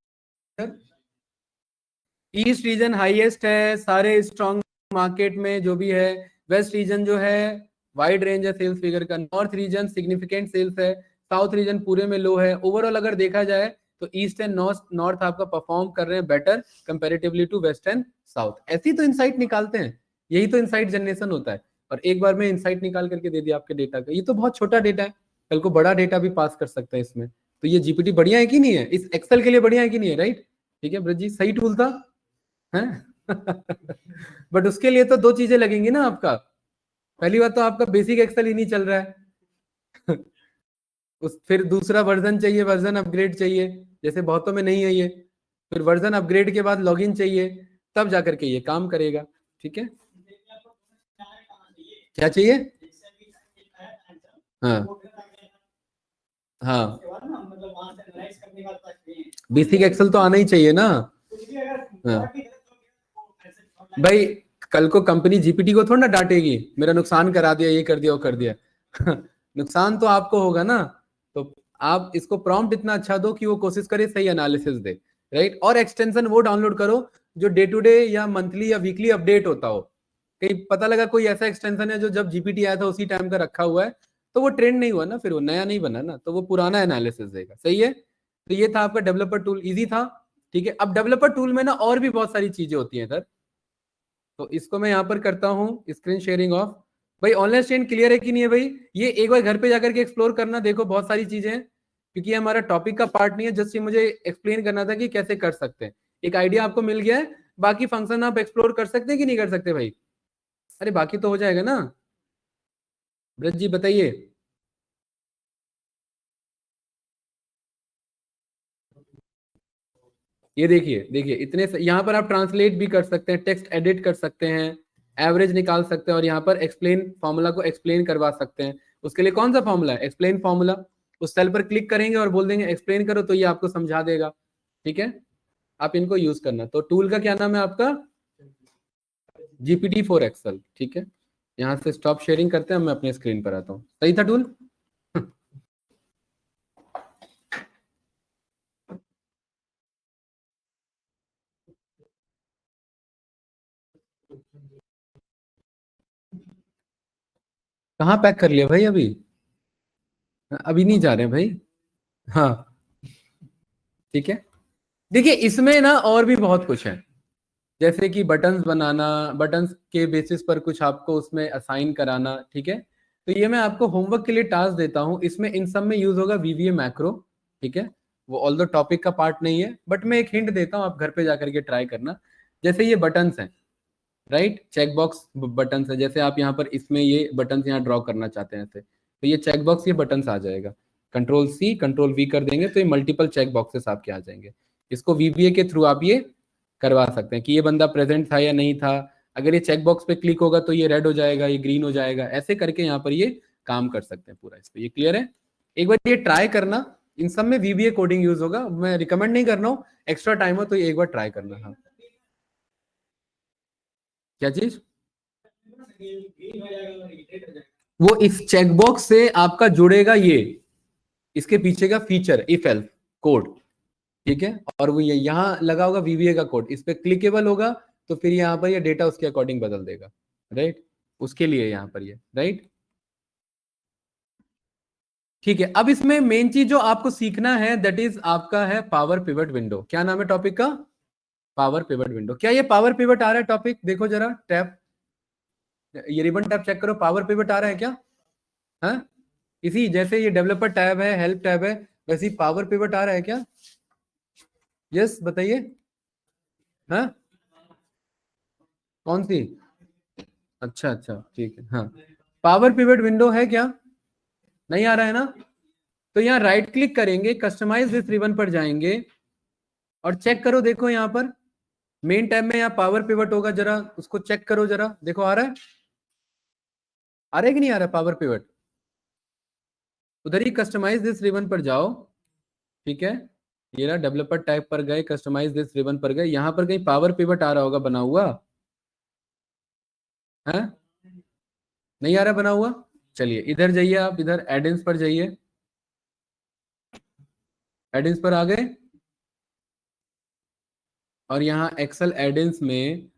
ईस्ट रीजन हाईएस्ट है सारे स्ट्रॉन्ग मार्केट में जो भी है, वेस्ट रीजन जो है वाइड रेंज है सेल्स फिगर का, नॉर्थ रीजन सिग्निफिकेंट सेल्स है, साउथ रीजन पूरे में लो है। ओवरऑल अगर देखा जाए तो ईस्ट एंड नॉर्थ आपका परफॉर्म कर रहे हैं better comparatively to west and south. ऐसी तो इनसाइट निकालते हैं, यही तो इनसाइट जनरेशन होता है। और एक बार में इनसाइट निकाल करके दे दिया आपके डेटा का। ये तो बहुत छोटा डेटा है, कल को बड़ा डेटा भी पास कर सकता है इसमें। तो ये जीपीटी बढ़िया है कि नहीं है? इस एक्सेल के लिए बढ़िया है कि नहीं है? राइट, ठीक है ब्रज जी, सही टूल था है। बट उसके लिए तो 2 चीजें लगेंगी ना आपका। पहली बात तो आपका बेसिक एक्सेल ही नहीं चल रहा है। फिर दूसरा वर्जन चाहिए, वर्जन अपग्रेड चाहिए, जैसे बहुतों में नहीं है ये। फिर वर्जन अपग्रेड के बाद लॉगिन चाहिए, तब जाकर के ये काम करेगा। ठीक है, क्या चाहिए? हाँ हाँ, बेसिक एक्सेल तो आना ही चाहिए ना। हाँ भाई, कल को कंपनी जीपीटी को थोड़ा ना डांटेगी, मेरा नुकसान करा दिया, ये कर दिया, वो कर दिया। नुकसान तो आपको होगा ना। तो आप इसको प्रॉम्प्ट इतना अच्छा दो कि वो कोशिश करे सही एनालिसिस दे, राइट। और एक्सटेंशन वो डाउनलोड करो जो डे टू डे या मंथली या वीकली अपडेट होता हो। कहीं पता लगा कोई ऐसा एक्सटेंशन है जो जब जीपीटी आया था उसी टाइम का रखा हुआ है, तो वो ट्रेंड नहीं हुआ ना, फिर वो नया नहीं बना ना, तो वो पुराना एनालिसिस देगा। सही है, तो ये था आपका डेवलपर टूल, इजी था। ठीक है, अब डेवलपर टूल में ना और भी बहुत सारी चीजें होती हैं सर। तो इसको मैं यहाँ पर करता हूँ स्क्रीन शेयरिंग ऑफ। भाई ऑनलाइन स्टैंड क्लियर है कि नहीं है भाई? ये एक बार घर पे जाकर के एक्सप्लोर करना, देखो बहुत सारी चीजें हैं, क्योंकि ये हमारा टॉपिक का पार्ट नहीं है, जस्ट ये मुझे एक्सप्लेन करना था कि कैसे कर सकते हैं। एक आइडिया आपको मिल गया है, बाकी फंक्शन आप एक्सप्लोर कर सकते हैं कि नहीं कर सकते भाई? अरे बाकी तो हो जाएगा ना, ब्रज जी बताइए। ये देखिए देखिए, इतने यहाँ पर आप ट्रांसलेट भी कर सकते हैं, टेक्स्ट एडिट कर सकते हैं, एवरेज निकाल सकते हैं, और यहाँ पर एक्सप्लेन फॉर्मूला को एक्सप्लेन करवा सकते हैं। उसके लिए कौन सा फॉर्मूला है? Explain formula. उस सेल पर क्लिक करेंगे और बोल देंगे एक्सप्लेन करो, तो ये आपको समझा देगा। ठीक है, आप इनको यूज करना। तो टूल का क्या नाम है आपका? GPT-4 Excel. ठीक है, यहाँ से स्टॉप शेयरिंग करते हैं, मैं अपने स्क्रीन पर आता हूँ। सही था टूल? कहाँ पैक कर लिया भाई? अभी अभी नहीं जा रहे हैं भाई। हाँ ठीक है, देखिए इसमें ना और भी बहुत कुछ है, जैसे कि बटन्स बनाना, बटन्स के बेसिस पर कुछ आपको उसमें असाइन कराना। ठीक है, तो ये मैं आपको होमवर्क के लिए टास्क देता हूँ, इसमें इन सब में यूज होगा VBA मैक्रो। ठीक है, वो ऑल द टॉपिक का पार्ट नहीं है, बट मैं एक हिंट देता हूँ, आप घर पे जाकर के ट्राई करना। जैसे ये बटन्स हैं, राइट, चेक बॉक्स बटन्स है, जैसे आप यहाँ पर इसमें ये बटन्स यहाँ ड्रॉ करना चाहते हैं ऐसे, तो ये चेक बॉक्स, ये बटन्स आ जाएगा। Ctrl+C Ctrl+V कर देंगे तो ये मल्टीपल चेक बॉक्सेस आपके आ जाएंगे। इसको VBA के थ्रू आप ये करवा सकते हैं कि ये बंदा प्रेजेंट था या नहीं था। अगर ये चेक बॉक्स पे क्लिक होगा तो ये रेड हो जाएगा, ये ग्रीन हो जाएगा, ऐसे करके यहाँ पर ये काम कर सकते हैं पूरा। इस पे ये क्लियर है? एक बार ये ट्राई करना, इन सब में VBA कोडिंग यूज होगा, मैं रिकमेंड नहीं कर रहा हूँ, एक्स्ट्रा टाइम हो तो ये एक बार ट्राई करना। हाँ, क्या चीज? वो इस चेकबॉक्स से आपका जुड़ेगा, ये इसके पीछे का फीचर इफ एल्स कोड। ठीक है, और वो ये यहाँ लगा होगा VBA का कोड, इस पे क्लिकेबल होगा तो फिर यहाँ पर ये डेटा उसके अकॉर्डिंग बदल देगा, राइट। उसके लिए यहाँ पर ये, राइट। ठीक है, अब इसमें मेन चीज जो आपको सीखना है दैट इज आपका है पावर पिवट विंडो। क्या नाम है टॉपिक का? Power pivot window. क्या ये पावर पिवट आ रहा है टॉपिक? देखो जरा टैब, ये रिबन टैब चेक करो, पावर पिवट आ रहा है क्या? हाँ, इसी जैसे ये डेवलपर टैब है, हेल्प टैब है, वैसे ही पावर पिवट आ रहा है क्या? यस बताइए। हाँ, कौन सी? अच्छा अच्छा ठीक है, हाँ। पावर पिवट विंडो है क्या? नहीं आ रहा है ना? तो यहाँ राइट क्लिक करेंगे, कस्टमाइज दिस रिबन पर जाएंगे और चेक करो, देखो यहाँ पर मेन टैब में यहाँ पावर पिवट होगा, जरा उसको चेक करो, जरा देखो आ रहा है? आ रहा है कि नहीं आ रहा पावर पिवट? उधर ही कस्टमाइज दिस रिबन पर जाओ। ठीक है, ये रहा, डेवलपर टाइप पर गए, कस्टमाइज दिस रिबन पर गए, यहाँ पर कहीं पावर पिवट आ रहा होगा बना हुआ है? नहीं आ रहा बना हुआ? चलिए इधर जाइए, आप इधर एडिंस पर जाइए, एडिंस पर आ गए, और यहाँ एक्सेल एडिंस में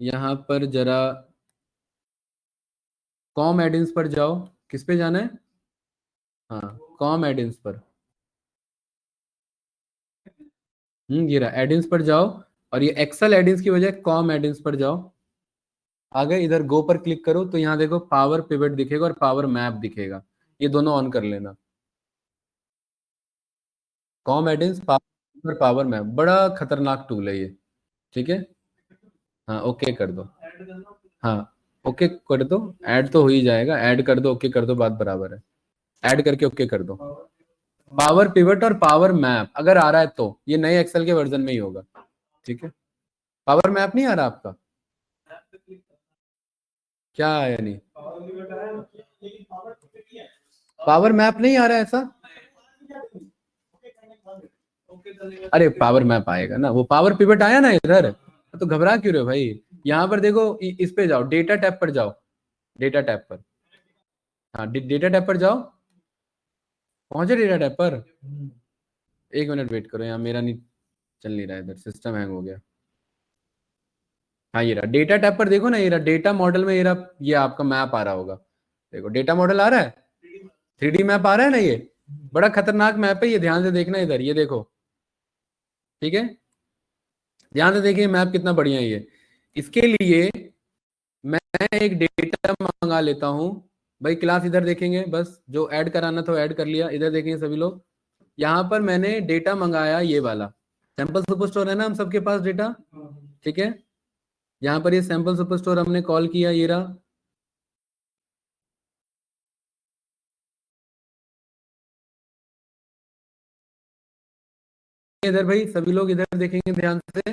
यहाँ पर जरा कॉम एडिंस पर जाओ। किस पे जाना है? हाँ, कॉम एडिंस पर। ये रहा, एडिंस पर जाओ, और ये एक्सेल एडिंस की बजाय कॉम एडिंस पर जाओ। आ गए, इधर गो पर क्लिक करो तो यहाँ देखो पावर पिवट दिखेगा और पावर मैप दिखेगा, ये दोनों ऑन कर लेना। कॉम एडिंस, पावर पावर मैप, बड़ा खतरनाक टूल है ये। ठीक है, हाँ ओके कर दो। ऐड करना। हाँ ओके कर दो, ऐड तो हो ही जाएगा, ऐड कर दो, ओके कर दो, बात बराबर है। ऐड करके ओके कर दो। पावर पिवट और पावर मैप अगर आ रहा है तो ये नए एक्सेल के वर्जन में ही होगा। ठीक है, पावर मैप नहीं आ रहा आपका? क्या आया नहीं? पावर मैप नहीं आ रहा है ऐसा? अरे पावर मैप आएगा ना, वो पावर पिवट आया ना इधर, तो घबरा क्यों रहे हो भाई? यहाँ पर देखो, इस पे जाओ, डेटा टैब पर जाओ, डेटा टैब पर। हाँ डेटा टैब पर जाओ, पहुंचे डेटा टैब पर? एक मिनट वेट करो, यहाँ मेरा नहीं चल नहीं रहा, इधर सिस्टम हैंग हो गया। हाँ ये रहा, डेटा टैब पर देखो ना, ये रहा डेटा मॉडल में, ये रहा, ये आपका मैप आ रहा होगा। देखो डेटा मॉडल आ रहा है, 3D मैप आ रहा है ना, ये बड़ा खतरनाक मैप है, ये ध्यान से देखना इधर, ये देखो। ठीक है, ध्यान से देखिए मैप कितना बढ़िया है ये। इसके लिए मैं एक डेटा मंगा लेता हूँ भाई, क्लास इधर देखेंगे, बस जो ऐड कराना था ऐड कर लिया, इधर देखेंगे सभी लोग। यहाँ पर मैंने डेटा मंगाया, ये वाला सैंपल सुपर स्टोर है ना हम सबके पास डेटा। ठीक है, यहाँ पर ये सैंपल सुपर स्टोर हमने कॉल किया, ये रहा। इधर भाई सभी लोग इधर देखेंगे ध्यान से,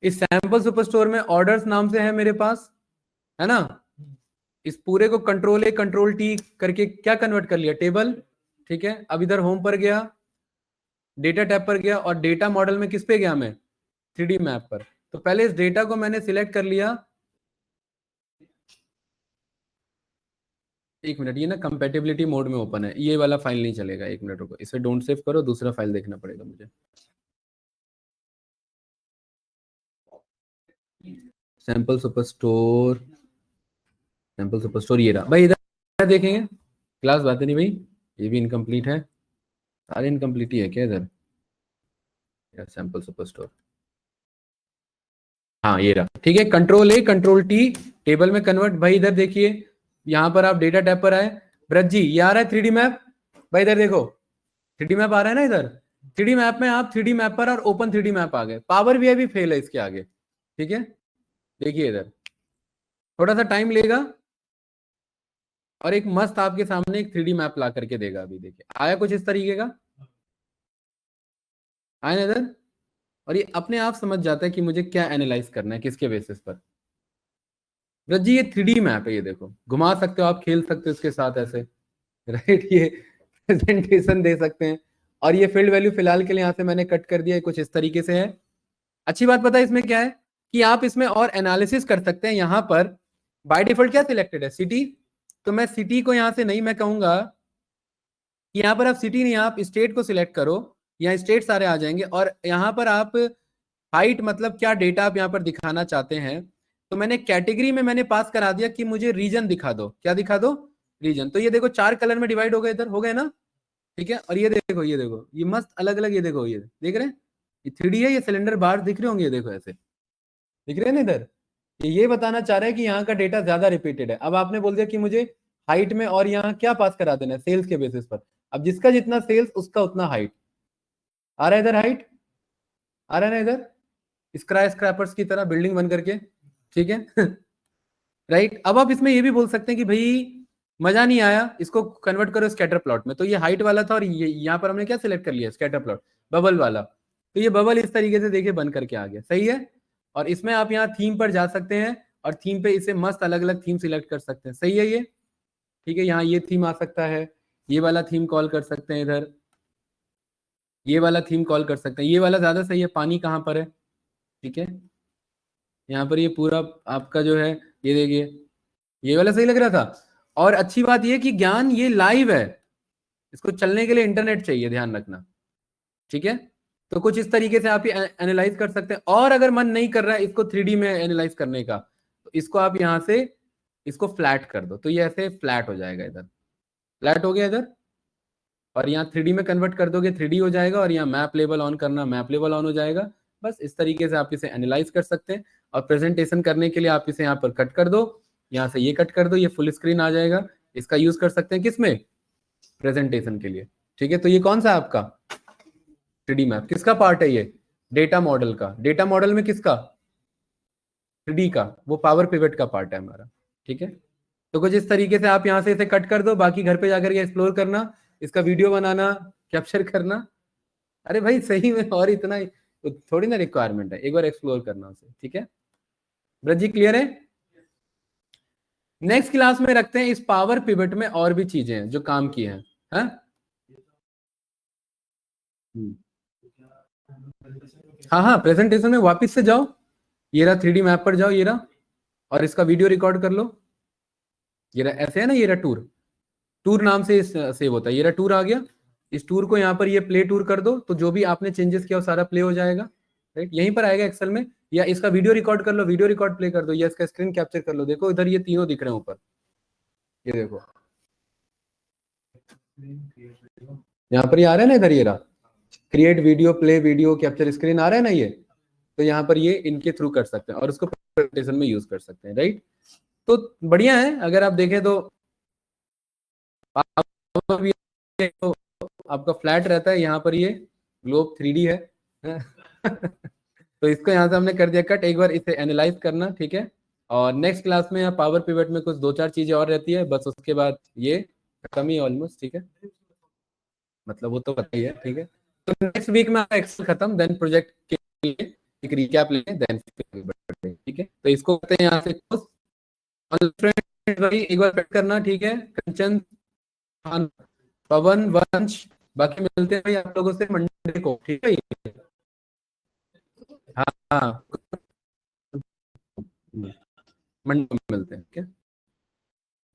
इस सैंपल सुपर स्टोर में ऑर्डर्स नाम से है मेरे पास, है ना? इस पूरे को कंट्रोल ए कंट्रोल टी करके क्या कन्वर्ट कर लिया, टेबल। ठीक है, अब इधर होम पर गया, डेटा टैब पर गया, और डेटा मॉडल में किस पे गया मैं? 3D मैप पर। तो पहले इस डेटा को मैंने सिलेक्ट कर लिया। एक मिनट, ये ना कंपेटिबिलिटी मोड में ओपन है, ये वाला फाइल नहीं चलेगा, एक मिनट रुको, इसे डोंट सेव करो, दूसरा फाइल देखना पड़ेगा मुझे। Sample super store, sample super store ये रहा भाई, इधर देखेंगे क्लास, बात नहीं भाई, ये भी इनकम्प्लीट है, सारे इनकम्प्लीट ही है क्या इधर? सैंपल सुपर स्टोर, हाँ ये रहा। ठीक है, कंट्रोल ए कंट्रोल टी, टेबल में कन्वर्ट। भाई इधर देखिए, यहाँ पर आप डेटा टैब पर आए, ब्रज जी ये आ रहा है 3D मैप, भाई इधर देखो 3D मैप आ रहा है ना इधर। 3D मैप में आप 3D मैप पर और ओपन 3D मैप आ गए, पावर भी अभी फेल है इसके आगे। ठीक है, देखिए इधर थोड़ा सा टाइम लेगा, और एक मस्त आपके सामने एक 3D मैप ला करके देगा। अभी देखिए आया कुछ इस तरीके का, आया ना इधर, और ये अपने आप समझ जाता है कि मुझे क्या एनालाइज करना है, किसके बेसिस पर। ब्रज जी ये 3D मैप है, ये देखो, घुमा सकते हो आप, खेल सकते हो इसके साथ ऐसे, राइट, ये प्रेजेंटेशन दे सकते हैं। और ये फील्ड वैल्यू फिलहाल के लिए यहाँ से मैंने कट कर दिया, कुछ इस तरीके से है। अच्छी बात पता है इसमें क्या है, कि आप इसमें और एनालिसिस कर सकते हैं। यहाँ पर बाय डिफॉल्ट क्या सिलेक्टेड है, सिटी, तो मैं सिटी को यहाँ से नहीं, मैं कहूंगा कि यहाँ पर आप सिटी नहीं, आप स्टेट को सिलेक्ट करो, यहाँ स्टेट सारे आ जाएंगे, और यहाँ पर आप हाइट, मतलब क्या डेटा आप यहाँ पर दिखाना चाहते हैं। तो मैंने कैटेगरी में मैंने पास करा दिया कि मुझे रीजन दिखा दो, क्या दिखा दो, रीजन। तो ये देखो 4 कलर में डिवाइड हो गए, इधर हो गए ना। ठीक है, और ये देखो, ये देखो, ये मस्त अलग अलग, ये देखो, ये देख रहे हैं, ये 3D है, ये सिलेंडर बार दिख रहे होंगे, ये देखो ऐसे दिख रहे हैं ना इधर। ये बताना चाह रहे हैं कि यहाँ का डेटा ज्यादा रिपीटेड है। अब आपने बोल दिया कि मुझे हाइट में और यहाँ क्या पास करा देना है, सेल्स के बेसिस पर। अब जिसका जितना सेल्स उसका उतना हाइट आ रहा है, इधर हाइट आ रहा है ना इधर, स्क्राई स्क्रैपर्स की तरह बिल्डिंग बन करके। ठीक है राइट, अब आप इसमें ये भी बोल सकते हैं कि भाई मजा नहीं आया, इसको कन्वर्ट करो स्कैटर प्लॉट में। तो ये हाइट वाला था, और ये यहाँ पर हमने क्या सिलेक्ट कर लिया, स्कैटर प्लॉट, बबल वाला। तो ये बबल इस तरीके से देखिए बन करके आ गया, सही है। और इसमें आप यहाँ थीम पर जा सकते हैं, और थीम पे इसे मस्त अलग अलग थीम सिलेक्ट कर सकते हैं, सही है ये। ठीक है, यहाँ ये थीम आ सकता है, ये वाला थीम कॉल कर सकते हैं इधर। ये वाला थीम कॉल कर सकते हैं, ये वाला ज्यादा सही है। पानी कहाँ पर है, ठीक है, यहाँ पर ये पूरा आपका जो है, ये देखिए ये वाला सही लग रहा था। और अच्छी बात ये कि ज्ञान ये लाइव है, इसको चलने के लिए इंटरनेट चाहिए, ध्यान रखना, ठीक है। तो कुछ इस तरीके से आप ये एनालाइज कर सकते हैं। और अगर मन नहीं कर रहा है इसको 3D में एनालाइज करने का, तो इसको आप यहाँ से इसको फ्लैट कर दो, तो ये ऐसे फ्लैट हो जाएगा, इधर फ्लैट हो गया इधर, और यहाँ 3D में कन्वर्ट कर दोगे 3D हो जाएगा, और यहाँ मैप लेवल ऑन करना, मैप लेवल ऑन हो जाएगा। बस इस तरीके से आप इसे एनालाइज कर सकते हैं। और प्रेजेंटेशन करने के लिए आप इसे यहाँ पर कट कर दो, यहाँ से ये कट कर दो, ये फुल स्क्रीन आ जाएगा। इसका यूज कर सकते हैं किसमें, प्रेजेंटेशन के लिए, ठीक है। तो ये कौन सा है आपका 3D मैप, किसका पार्ट है ये, डेटा मॉडल का। डेटा मॉडल में किसका, 3D का, वो पावर पिवट का पार्ट है हमारा, ठीक है। तो कुछ इस तरीके से आप यहाँ से इसे कट कर दो, बाकी घर पे जाकर के एक्सप्लोर करना, इसका वीडियो बनाना, कैप्चर करना। अरे भाई सही में, और इतना थोड़ी ना रिक्वायरमेंट है, एक बार एक्सप्लोर करना उसे, ठीक है। ब्रज जी क्लियर है। नेक्स्ट क्लास में रखते हैं, इस पावर पिवट में और भी चीजें हैं जो काम की हैं, हाँ? हाँ हाँ, प्रेजेंटेशन में वापस से जाओ, ये रहा 3D मैप पर जाओ, ये रहा, और इसका वीडियो रिकॉर्ड कर लो। ये रहा, ऐसे है ना, ये रहा टूर, टूर नाम से सेव होता है। ये रहा टूर आ गया, इस टूर को यहाँ पर ये प्ले टूर कर दो, तो जो भी आपने चेंजेस किया वो सारा प्ले हो जाएगा, राइट। यहीं पर आएगा एक्सेल में। या इसका वीडियो रिकॉर्ड कर लो, वीडियो रिकॉर्ड प्ले कर दो, या इसका स्क्रीन कैप्चर कर लो। देखो इधर ये तीनों दिख रहे हैं ऊपर, ये देखो यहाँ पर ये आ रहा है ना, इधर ये रहा create video, play video, capture screen आ रहा है ना ये। तो यहाँ पर ये इनके थ्रू कर सकते हैं और उसको प्रेजेंटेशन में यूज कर सकते हैं, राइट। तो बढ़िया है, अगर आप देखें तो तो आपका फ्लैट रहता है, यहाँ पर ये ग्लोब 3D है तो इसको यहाँ से हमने कर दिया कट। एक बार इसे एनालाइज करना, ठीक है। और नेक्स्ट क्लास में यहाँ पावर पिवट में कुछ 2-4 चीजें और रहती है, बस उसके बाद ये खत्म ही ऑलमोस्ट, ठीक है। मतलब वो तो पता ही है, ठीक है। तो नेक्स्ट वीक में एक्सेल खत्म, देन प्रोजेक्ट के लिए एक रिकैप लेंगे, देन ठीक है। तो इसको करते हैं यहाँ से close। और एक बार पेट करना, ठीक है। कंचन, पवन, वंश, बाकी मिलते हैं भाई आप लोगों से मंडे को, ठीक है। हाँ हाँ, मंडे को मिलते हैं, ठीक है।